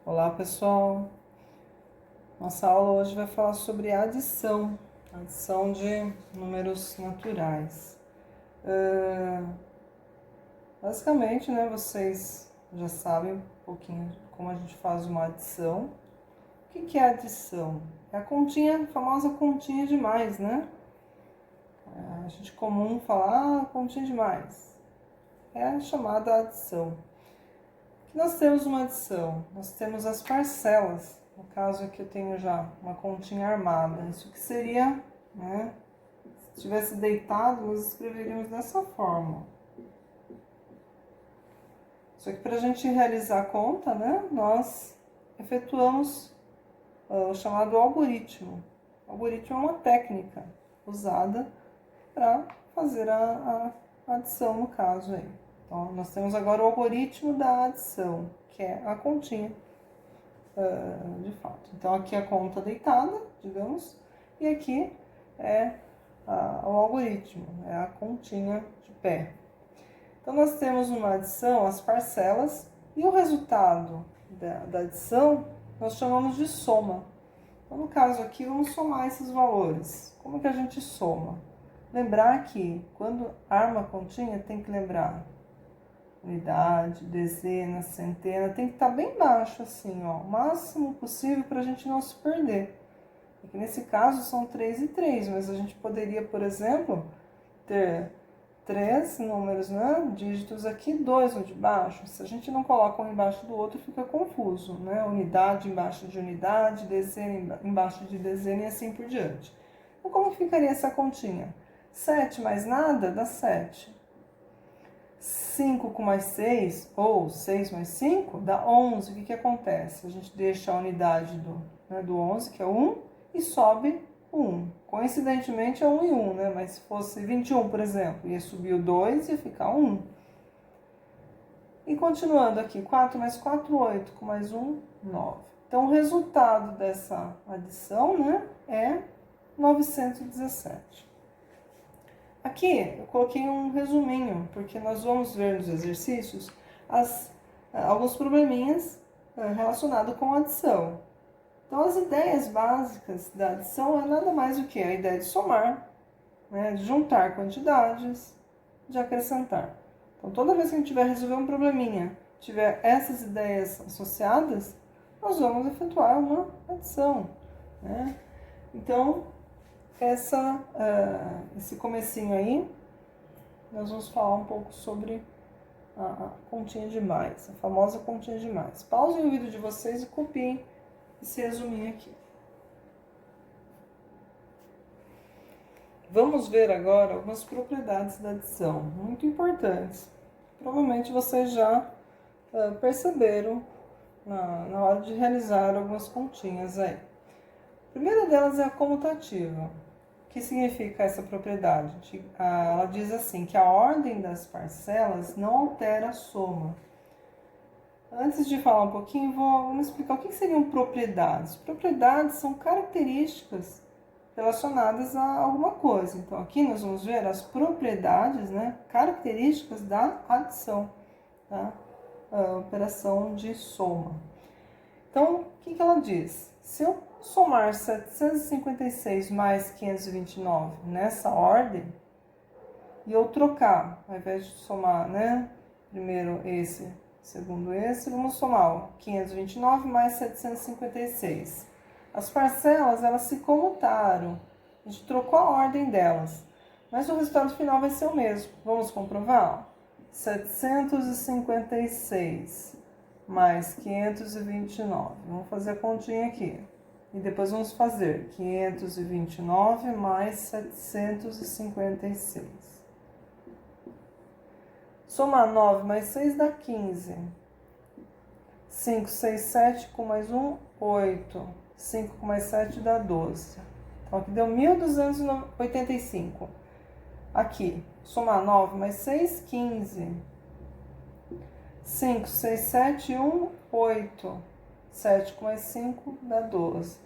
Olá pessoal, nossa aula hoje vai falar sobre adição de números naturais. Basicamente, né, vocês já sabem um pouquinho como a gente faz uma adição. O que é adição? É a famosa continha de mais, né? A gente comum falar, continha de mais. É a chamada adição. Nós temos uma adição, nós temos as parcelas. No caso aqui eu tenho já uma continha armada. Isso que seria, né? Se tivesse deitado, nós escreveríamos dessa forma. Só que para a gente realizar a conta, né? Nós efetuamos o chamado algoritmo. O algoritmo é uma técnica usada para fazer a adição no caso aí. Então, nós temos agora o algoritmo da adição, que é a continha. De fato. Então aqui é a conta deitada, digamos, e aqui é o algoritmo, é a continha de pé. Então nós temos uma adição, as parcelas, e o resultado da adição nós chamamos de soma. Então no caso aqui vamos somar esses valores. Como que a gente soma? Lembrar que quando arma a continha tem que lembrar unidade, dezena, centena, tem que estar bem baixo assim, ó, o máximo possível para a gente não se perder. Aqui nesse caso são 3 e 3, mas a gente poderia, por exemplo, ter 3 números, né, dígitos aqui, 2 no de baixo. Se a gente não coloca um embaixo do outro, fica confuso, né? Unidade embaixo de unidade, dezena embaixo de dezena e assim por diante. Então, como ficaria essa continha? 7 mais nada dá 7. 5 com mais 6, ou 6 mais 5, dá 11. O que acontece? A gente deixa a unidade do 11, que é 1, e sobe o 1. Coincidentemente é 1 e 1, né? Mas se fosse 21, por exemplo, ia subir o 2 e ia ficar 1. E continuando aqui, 4 mais 4, 8, com mais 1, 9. Então, o resultado dessa adição, né, é 917. Aqui eu coloquei um resuminho, porque nós vamos ver nos exercícios alguns probleminhas relacionados com a adição. Então, as ideias básicas da adição é nada mais do que a ideia de somar, né, de juntar quantidades, de acrescentar. Então, toda vez que a gente tiver resolver um probleminha, tiver essas ideias associadas, nós vamos efetuar uma adição, né? Então, esse comecinho aí, nós vamos falar um pouco sobre a continha de mais, a famosa continha de mais. Pausem o vídeo de vocês e copiem esse resuminho aqui. Vamos ver agora algumas propriedades da adição, muito importantes. Provavelmente vocês já perceberam na hora de realizar algumas continhas aí. A primeira delas é a comutativa. O que significa essa propriedade? Ela diz assim, que a ordem das parcelas não altera a soma. Antes de falar um pouquinho, vamos explicar o que seriam propriedades. Propriedades são características relacionadas a alguma coisa. Então, aqui nós vamos ver as propriedades, né, características da adição, tá? A operação de soma. Então, o que ela diz? Se eu somar 756 mais 529 nessa ordem, e eu trocar, ao invés de somar, né, primeiro esse, segundo esse, vamos somar 529 mais 756. As parcelas, elas se comutaram, a gente trocou a ordem delas, mas o resultado final vai ser o mesmo. Vamos comprovar? 756 mais 529. Vamos fazer a continha aqui. E depois vamos fazer 529 mais 756. Somar 9 mais 6 dá 15. 5, 6, 7 com mais 1, 8. 5 com mais 7 dá 12. Então aqui deu 1.285. Aqui, somar 9 mais 6, 15. 5, 6, 7, 1, 8. 7 com mais 5 dá 12.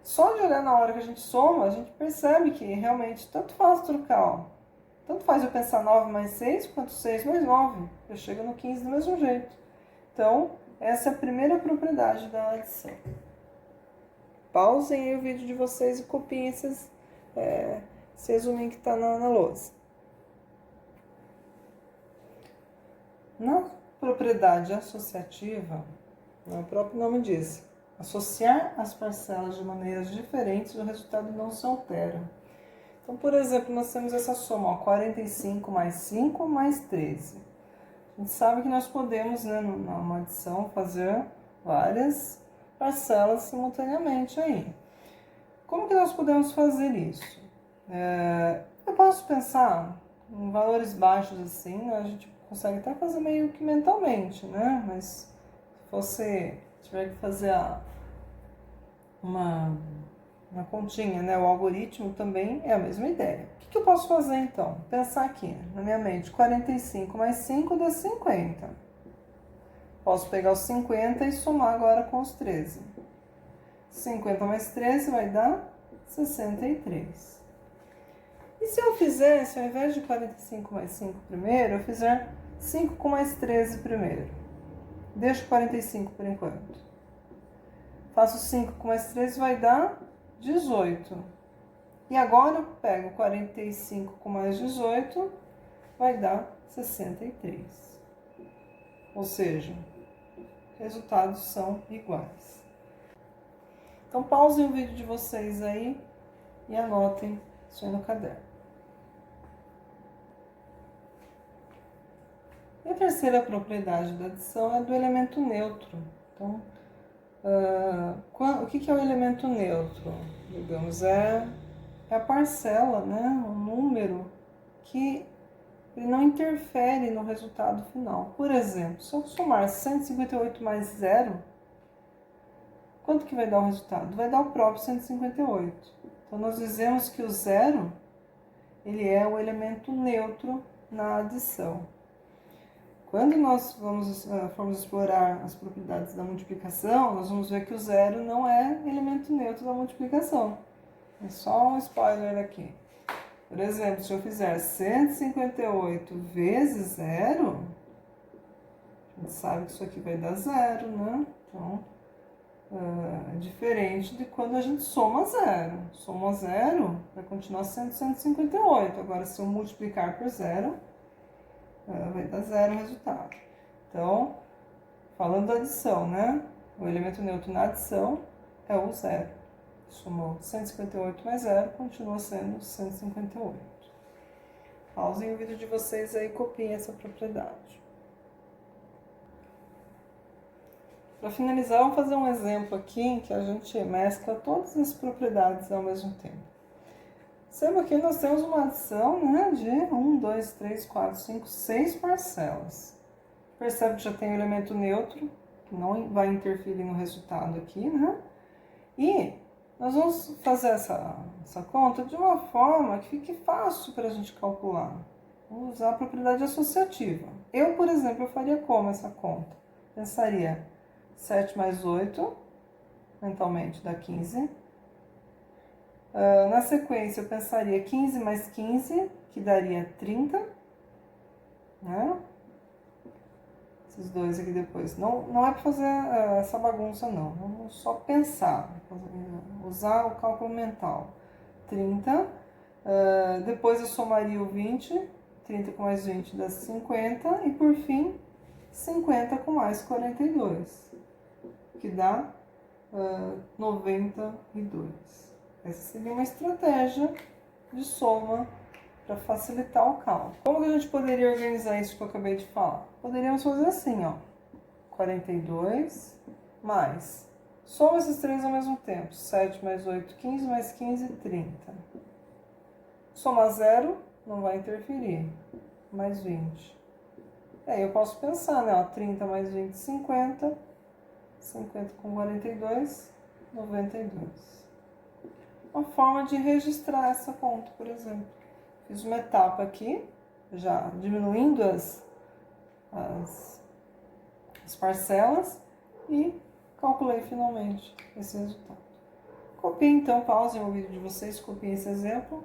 Só de olhar na hora que a gente soma, a gente percebe que realmente tanto faz trocar, ó. Tanto faz eu pensar 9 mais 6, quanto 6 mais 9. Eu chego no 15 do mesmo jeito. Então, Essa é a primeira propriedade da adição. Pausem aí o vídeo de vocês e copiem esse resuminho que está na lousa. Na propriedade associativa, o próprio nome diz, associar as parcelas de maneiras diferentes, o resultado não se altera. Então, por exemplo, nós temos essa soma, ó, 45 mais 5 mais 13. A gente sabe que nós podemos, né, numa adição, fazer várias parcelas simultaneamente aí. Como que nós podemos fazer isso? Eu posso pensar em valores baixos assim, a gente consegue até fazer meio que mentalmente, né? Mas se você tiver que fazer uma continha, né? O algoritmo também é a mesma ideia. O que eu posso fazer então? Pensar aqui na minha mente, 45 mais 5 dá 50. Posso pegar os 50 e somar agora com os 13. 50 mais 13 vai dar 63. E se eu fizesse, ao invés de 45 mais 5 primeiro, eu fizer 5 com mais 13 primeiro. Deixo 45 por enquanto. Faço 5 com mais 13, vai dar 18. E agora eu pego 45 com mais 18, vai dar 63. Ou seja, resultados são iguais. Então pausem o vídeo de vocês aí e anotem isso aí no caderno. E a terceira propriedade da adição é do elemento neutro. Então, o que é o elemento neutro? Digamos, é a parcela, né? Um número que ele não interfere no resultado final. Por exemplo, se eu somar 158 mais 0, quanto que vai dar o resultado? Vai dar o próprio 158. Então, nós dizemos que o zero, ele é o elemento neutro na adição. Quando nós formos explorar as propriedades da multiplicação, nós vamos ver que o zero não é elemento neutro da multiplicação. É só um spoiler aqui. Por exemplo, se eu fizer 158 vezes zero, a gente sabe que isso aqui vai dar zero, né? Então, é diferente de quando a gente soma zero. Soma zero, vai continuar sendo 158. Agora, se eu multiplicar por zero, vai dar zero o resultado. Então, falando da adição, né? O elemento neutro na adição é o zero. Somou 158 mais zero, continua sendo 158. Pausem o vídeo de vocês aí e copiem essa propriedade. Para finalizar, vamos fazer um exemplo aqui em que a gente mescla todas as propriedades ao mesmo tempo. Perceba que nós temos uma adição, né, de 1, 2, 3, 4, 5, 6 parcelas. Percebe que já tem o elemento neutro, que não vai interferir no resultado aqui, né? E nós vamos fazer essa conta de uma forma que fique fácil para a gente calcular. Vamos usar a propriedade associativa. Eu, por exemplo, eu faria como essa conta? Pensaria 7 mais 8, mentalmente dá 15. Na sequência, eu pensaria 15 mais 15, que daria 30. Né? Esses dois aqui depois. Não é para fazer essa bagunça, não. Vamos só pensar. Usar o cálculo mental. 30. Depois eu somaria o 20. 30 com mais 20 dá 50. E por fim, 50 com mais 42. Que dá 92. Essa seria uma estratégia de soma para facilitar o cálculo. Como que a gente poderia organizar isso que eu acabei de falar? Poderíamos fazer assim, ó. 42 mais. Soma esses três ao mesmo tempo. 7 mais 8, 15, mais 15, 30. Somar zero não vai interferir. Mais 20. Aí eu posso pensar, né? Ó, 30 mais 20, 50. 50 com 42, 92. Uma forma de registrar essa conta, por exemplo. Fiz uma etapa aqui, já diminuindo as parcelas e calculei finalmente esse resultado. Copiem então, pausem o vídeo de vocês, copiem esse exemplo.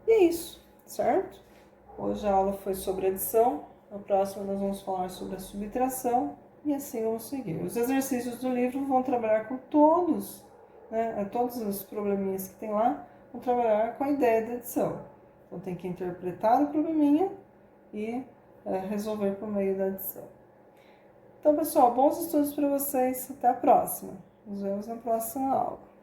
E é isso, certo? Hoje a aula foi sobre adição, na próxima nós vamos falar sobre a subtração e assim vamos seguir. Os exercícios do livro vão trabalhar com todos, né, todos os probleminhas que tem lá, vão trabalhar com a ideia da edição. Então tem que interpretar o probleminha e resolver por meio da edição. Então, pessoal, bons estudos para vocês. Até a próxima. Nos vemos na próxima aula.